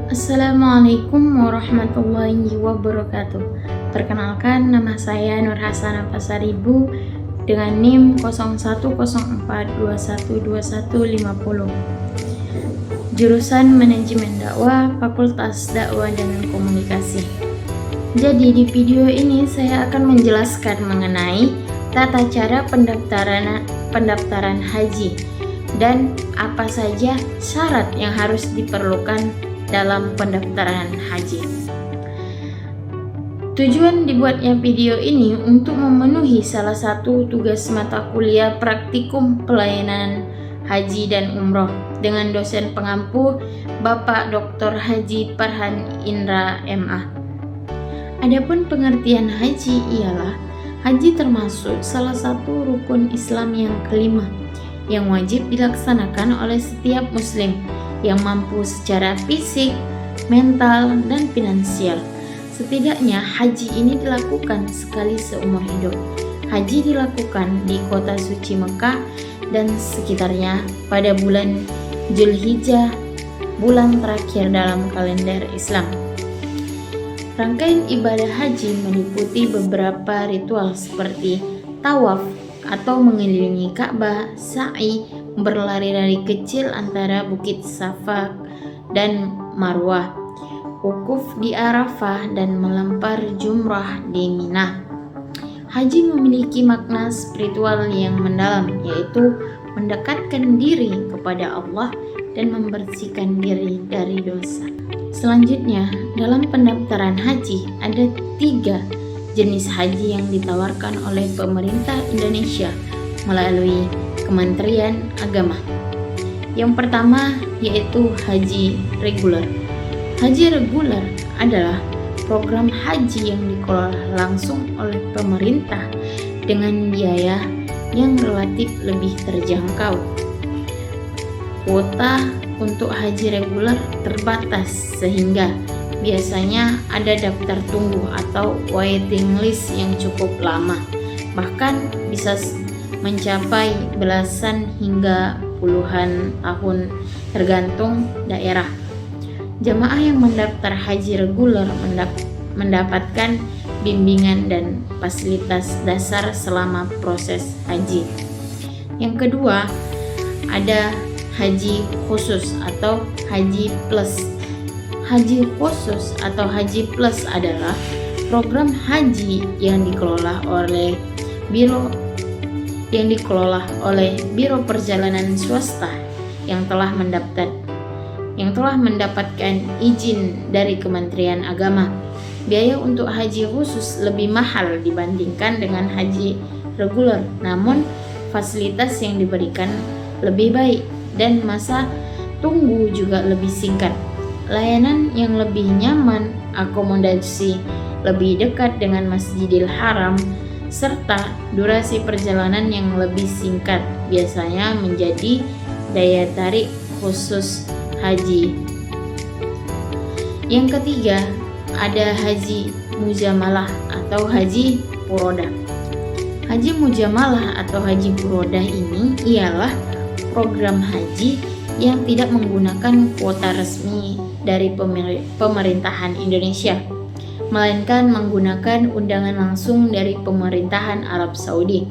Assalamualaikum warahmatullahi wabarakatuh. Perkenalkan, nama saya Nur Hasanah Pasaribu dengan NIM 0104212150. Jurusan Manajemen Dakwah, Fakultas Dakwah dan Komunikasi. Jadi di video ini saya akan menjelaskan mengenai tata cara pendaftaran haji dan apa saja syarat yang harus diperlukan dalam pendaftaran haji. Tujuan dibuatnya video ini untuk memenuhi salah satu tugas mata kuliah praktikum pelayanan haji dan umroh dengan dosen pengampu Bapak Dr. Haji Farhan Indra MA. Adapun pengertian haji ialah haji termasuk salah satu rukun Islam yang kelima yang wajib dilaksanakan oleh setiap muslim yang mampu secara fisik, mental, dan finansial. Setidaknya haji ini dilakukan sekali seumur hidup. Haji dilakukan di kota suci Mekah dan sekitarnya pada bulan Zulhijjah, bulan terakhir dalam kalender Islam. Rangkaian ibadah haji meliputi beberapa ritual seperti tawaf atau mengelilingi Ka'bah, sa'i, berlari dari kecil antara Bukit Safa dan Marwah, wukuf di Arafah, dan melempar jumrah di Mina. Haji memiliki makna spiritual yang mendalam, yaitu mendekatkan diri kepada Allah dan membersihkan diri dari dosa. Selanjutnya, dalam pendaftaran haji ada 3 jenis haji yang ditawarkan oleh pemerintah Indonesia melalui Kementerian Agama. Yang pertama yaitu haji reguler. Haji reguler adalah program haji yang dikelola langsung oleh pemerintah dengan biaya yang relatif lebih terjangkau. Kuota untuk haji reguler terbatas sehingga biasanya ada daftar tunggu atau waiting list yang cukup lama, bahkan bisa mencapai belasan hingga puluhan tahun tergantung daerah. Jamaah yang mendaftar haji reguler mendapatkan bimbingan dan fasilitas dasar selama proses haji. Yang kedua, ada haji khusus atau haji plus. Haji khusus atau haji plus adalah program haji yang dikelola oleh Biro Perjalanan Swasta yang telah mendapatkan izin dari Kementerian Agama. Biaya untuk haji khusus lebih mahal dibandingkan dengan haji reguler, namun fasilitas yang diberikan lebih baik dan masa tunggu juga lebih singkat. Layanan yang lebih nyaman, akomodasi lebih dekat dengan Masjidil Haram, serta durasi perjalanan yang lebih singkat biasanya menjadi daya tarik khusus haji. Yang ketiga, ada haji mujamalah atau haji furodah. Haji mujamalah atau haji furodah ini ialah program haji yang tidak menggunakan kuota resmi dari pemerintahan Indonesia, melainkan menggunakan undangan langsung dari pemerintahan Arab Saudi.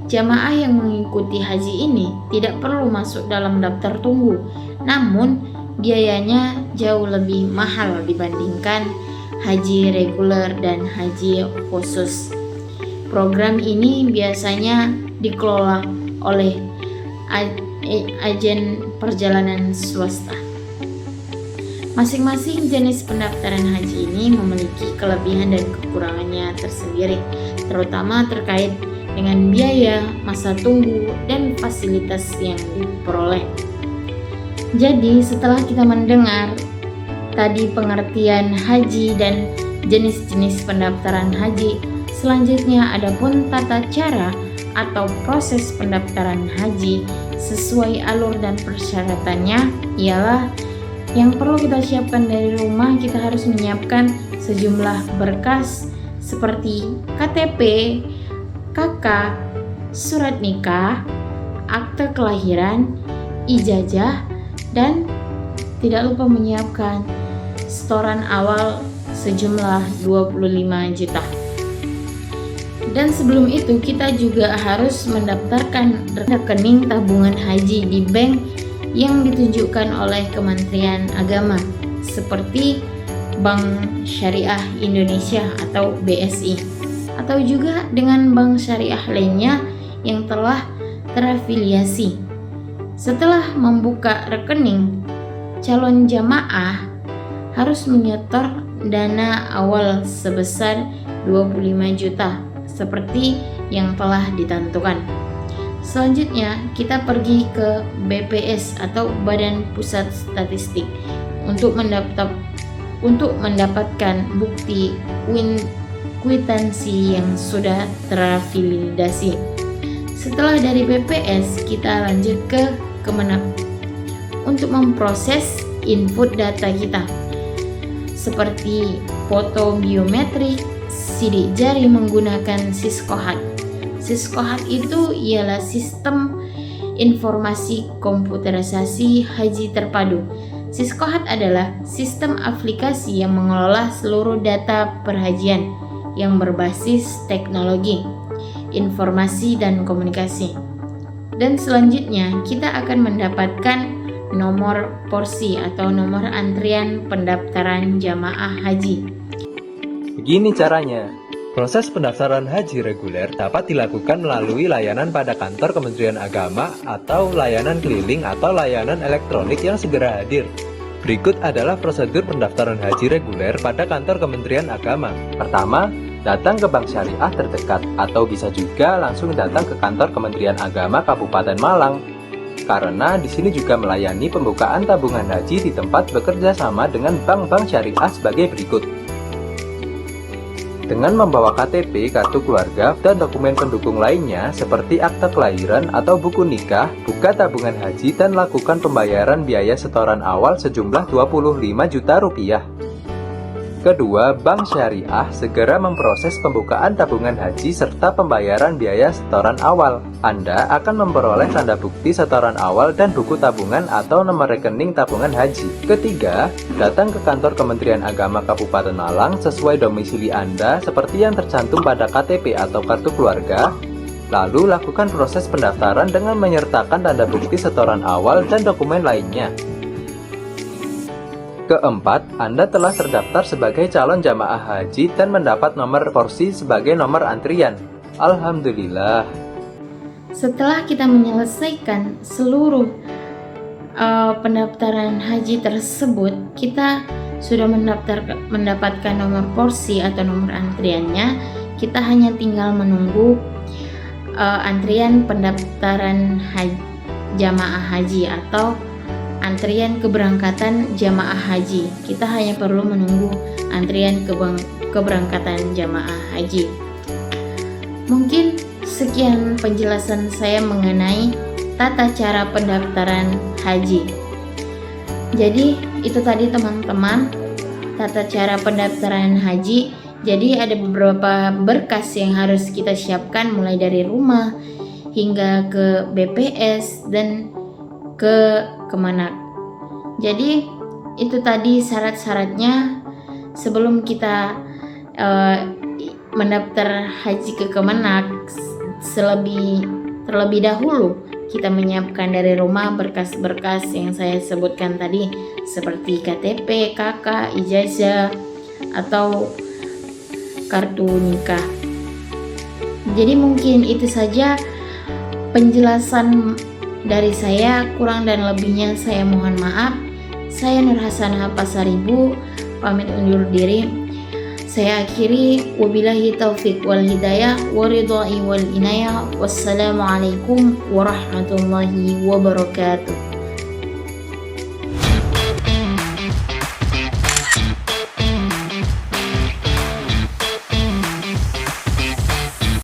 Jamaah yang mengikuti haji ini tidak perlu masuk dalam daftar tunggu, namun biayanya jauh lebih mahal dibandingkan haji reguler dan haji khusus. Program ini biasanya dikelola oleh agen perjalanan swasta. Masing-masing jenis pendaftaran haji ini memiliki kelebihan dan kekurangannya tersendiri, terutama terkait dengan biaya, masa tunggu, dan fasilitas yang diperoleh. Jadi, setelah kita mendengar tadi pengertian haji dan jenis-jenis pendaftaran haji, selanjutnya adapun tata cara atau proses pendaftaran haji sesuai alur dan persyaratannya ialah yang perlu kita siapkan dari rumah. Kita harus menyiapkan sejumlah berkas seperti KTP, KK, surat nikah, akte kelahiran, ijazah, dan tidak lupa menyiapkan setoran awal sejumlah 25 juta. Dan sebelum itu kita juga harus mendaftarkan rekening tabungan haji di bank yang ditunjukkan oleh Kementerian Agama seperti Bank Syariah Indonesia atau BSI, atau juga dengan bank syariah lainnya yang telah terafiliasi. Setelah membuka rekening, calon jamaah harus menyetor dana awal sebesar 25 juta seperti yang telah ditentukan. Selanjutnya kita pergi ke BPS atau Badan Pusat Statistik untuk mendapatkan bukti kwitansi yang sudah terafiliasi. Setelah dari BPS kita lanjut ke Kemenag untuk memproses input data kita seperti foto biometrik, sidik jari menggunakan Siskohat. Siskohat itu ialah sistem informasi komputerisasi haji terpadu. Siskohat adalah sistem aplikasi yang mengelola seluruh data perhajian yang berbasis teknologi, informasi, dan komunikasi. Dan selanjutnya kita akan mendapatkan nomor porsi atau nomor antrian pendaftaran jamaah haji. Begini caranya. Proses pendaftaran haji reguler dapat dilakukan melalui layanan pada kantor Kementerian Agama atau layanan keliling atau layanan elektronik yang segera hadir. Berikut adalah prosedur pendaftaran haji reguler pada kantor Kementerian Agama. Pertama, datang ke bank syariah terdekat atau bisa juga langsung datang ke kantor Kementerian Agama Kabupaten Malang. Karena di sini juga melayani pembukaan tabungan haji di tempat bekerja sama dengan bank-bank syariah sebagai berikut. Dengan membawa KTP, kartu keluarga, dan dokumen pendukung lainnya seperti akta kelahiran atau buku nikah, buka tabungan haji dan lakukan pembayaran biaya setoran awal sejumlah 25 juta rupiah. Kedua, bank syariah segera memproses pembukaan tabungan haji serta pembayaran biaya setoran awal. Anda akan memperoleh tanda bukti setoran awal dan buku tabungan atau nomor rekening tabungan haji. Ketiga, datang ke kantor Kementerian Agama Kabupaten Malang sesuai domisili Anda seperti yang tercantum pada KTP atau kartu keluarga. Lalu lakukan proses pendaftaran dengan menyertakan tanda bukti setoran awal dan dokumen lainnya. Keempat, Anda telah terdaftar sebagai calon jamaah haji dan mendapat nomor porsi sebagai nomor antrian. Alhamdulillah. Setelah kita menyelesaikan seluruh pendaftaran haji tersebut, kita sudah mendapatkan nomor porsi atau nomor antriannya. Kita hanya tinggal menunggu antrian pendaftaran jamaah haji atau antrian keberangkatan jamaah haji. Kita hanya perlu menunggu antrian keberangkatan jamaah haji. Mungkin sekian penjelasan saya mengenai tata cara pendaftaran haji. Jadi itu tadi teman-teman, tata cara pendaftaran haji. Jadi ada beberapa berkas yang harus kita siapkan mulai dari rumah hingga ke BPS dan ke Kemenag. Jadi itu tadi syarat-syaratnya sebelum kita mendaftar haji ke Kemenag. Terlebih dahulu kita menyiapkan dari rumah berkas-berkas yang saya sebutkan tadi, seperti KTP, KK, ijazah, atau kartu nikah. Jadi mungkin itu saja penjelasan dari saya, kurang dan lebihnya saya mohon maaf. Saya Nur Hasanah Pasaribu, pamit undur diri. Saya akhiri, wabillahi taufiq wal hidayah, waridha'i wal inayah. Wassalamualaikum warahmatullahi wabarakatuh.